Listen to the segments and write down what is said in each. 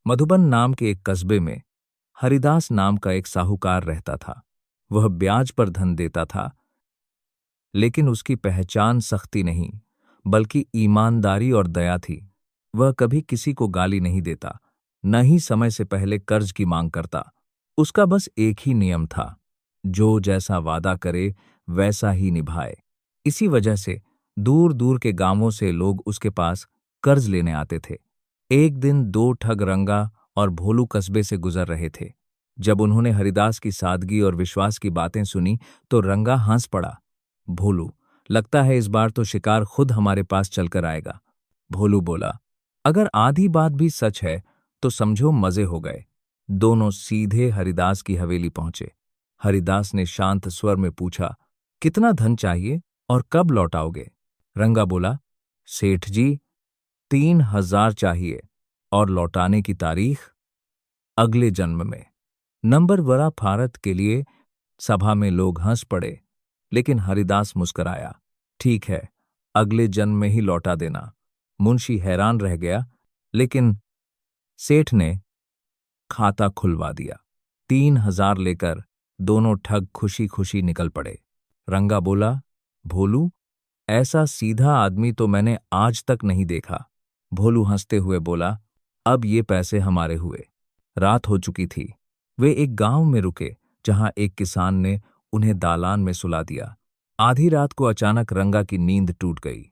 मधुबन नाम के एक कस्बे में हरिदास नाम का एक साहूकार रहता था। वह ब्याज पर धन देता था, लेकिन उसकी पहचान सख्ती नहीं, बल्कि ईमानदारी और दया थी। वह कभी किसी को गाली नहीं देता, न ही समय से पहले कर्ज की मांग करता। उसका बस एक ही नियम था, जो जैसा वादा करे वैसा ही निभाए। इसी वजह से दूर दूर के गांवों से लोग उसके पास कर्ज लेने आते थे। एक दिन दो ठग रंगा और भोलू कस्बे से गुजर रहे थे। जब उन्होंने हरिदास की सादगी और विश्वास की बातें सुनी तो रंगा हंस पड़ा। भोलू, लगता है इस बार तो शिकार खुद हमारे पास चलकर आएगा। भोलू बोला, अगर आधी बात भी सच है तो समझो मजे हो गए। दोनों सीधे हरिदास की हवेली पहुंचे। हरिदास ने शांत स्वर में पूछा, कितना धन चाहिए और कब लौटाओगे? रंगा बोला, सेठ जी, 3,000 चाहिए और लौटाने की तारीख अगले जन्म में। नंबर बड़ा भारत के लिए। सभा में लोग हंस पड़े, लेकिन हरिदास मुस्कराया। ठीक है, अगले जन्म में ही लौटा देना। मुंशी हैरान रह गया, लेकिन सेठ ने खाता खुलवा दिया। 3,000 लेकर दोनों ठग खुशी खुशी निकल पड़े। रंगा बोला, भोलू, ऐसा सीधा आदमी तो मैंने आज तक नहीं देखा। भोलू हंसते हुए बोला, अब ये पैसे हमारे हुए। रात हो चुकी थी। वे एक गांव में रुके, जहां एक किसान ने उन्हें दालान में सुला दिया। आधी रात को अचानक रंगा की नींद टूट गई।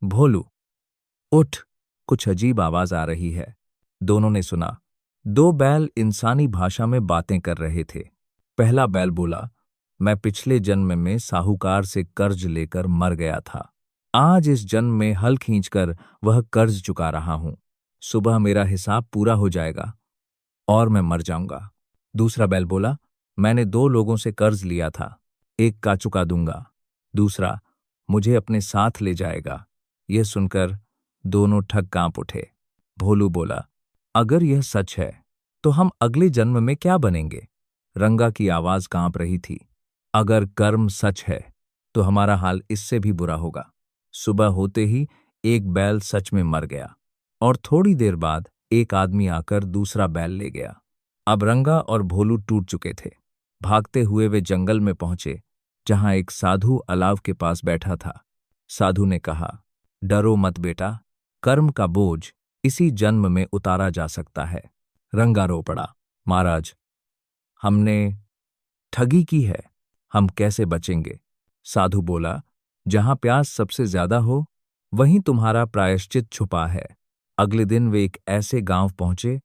भोलू, उठ, कुछ अजीब आवाज आ रही है। दोनों ने सुना। दो बैल इंसानी भाषा में बातें कर रहे थे। पहला बैल बोला, मैं पिछले जन्म में साहूकार से कर्ज लेकर मर गया था। आज इस जन्म में हल खींचकर वह कर्ज चुका रहा हूं। सुबह मेरा हिसाब पूरा हो जाएगा और मैं मर जाऊंगा। दूसरा बैल बोला, मैंने 2 लोगों से कर्ज लिया था, एक का चुका दूंगा, दूसरा मुझे अपने साथ ले जाएगा। यह सुनकर दोनों ठग कांप उठे। भोलू बोला, अगर यह सच है तो हम अगले जन्म में क्या बनेंगे? रंगा की आवाज कांप रही थी, अगर कर्म सच है तो हमारा हाल इससे भी बुरा होगा। सुबह होते ही एक बैल सच में मर गया और थोड़ी देर बाद एक आदमी आकर दूसरा बैल ले गया। अब रंगा और भोलू टूट चुके थे। भागते हुए वे जंगल में पहुंचे, जहां एक साधु अलाव के पास बैठा था। साधु ने कहा, डरो मत बेटा, कर्म का बोझ इसी जन्म में उतारा जा सकता है। रंगा रो पड़ा, महाराज, हमने ठगी की है, हम कैसे बचेंगे? साधु बोला, जहां प्यास सबसे ज्यादा हो वहीं तुम्हारा प्रायश्चित छुपा है। अगले दिन वे एक ऐसे गांव पहुंचे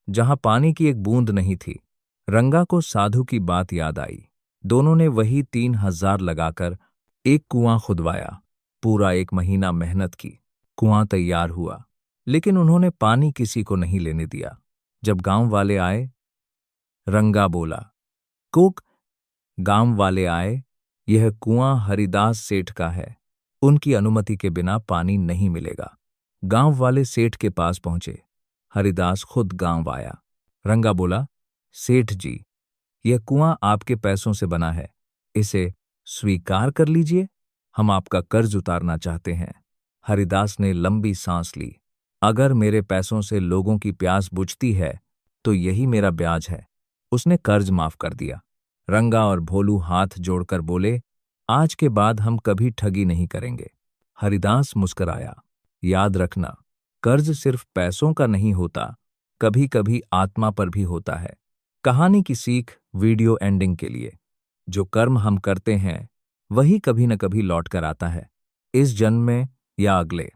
जहां पानी की एक बूंद नहीं थी। रंगा को साधु की बात याद आई। दोनों ने वही 3,000 लगाकर एक कुआं खुदवाया। पूरा 1 महीना मेहनत की, कुआं तैयार हुआ, लेकिन उन्होंने पानी किसी को नहीं लेने दिया। जब गांव वाले आए, रंगा बोला, कुक, गांव वाले आए, यह कुआं हरिदास सेठ का है, उनकी अनुमति के बिना पानी नहीं मिलेगा। गांव वाले सेठ के पास पहुंचे। हरिदास खुद गांव आया। रंगा बोला, सेठ जी, यह कुआं आपके पैसों से बना है, इसे स्वीकार कर लीजिए, हम आपका कर्ज उतारना चाहते हैं। हरिदास ने लंबी सांस ली। अगर मेरे पैसों से लोगों की प्यास बुझती है तो यही मेरा ब्याज है। उसने कर्ज माफ कर दिया। रंगा और भोलू हाथ जोड़कर बोले, आज के बाद हम कभी ठगी नहीं करेंगे। हरिदास मुस्कराया, याद रखना, कर्ज सिर्फ पैसों का नहीं होता, कभी कभी आत्मा पर भी होता है। कहानी की सीख वीडियो एंडिंग के लिए, जो कर्म हम करते हैं वही कभी न कभी लौट कर आता है, इस जन्म में या अगले।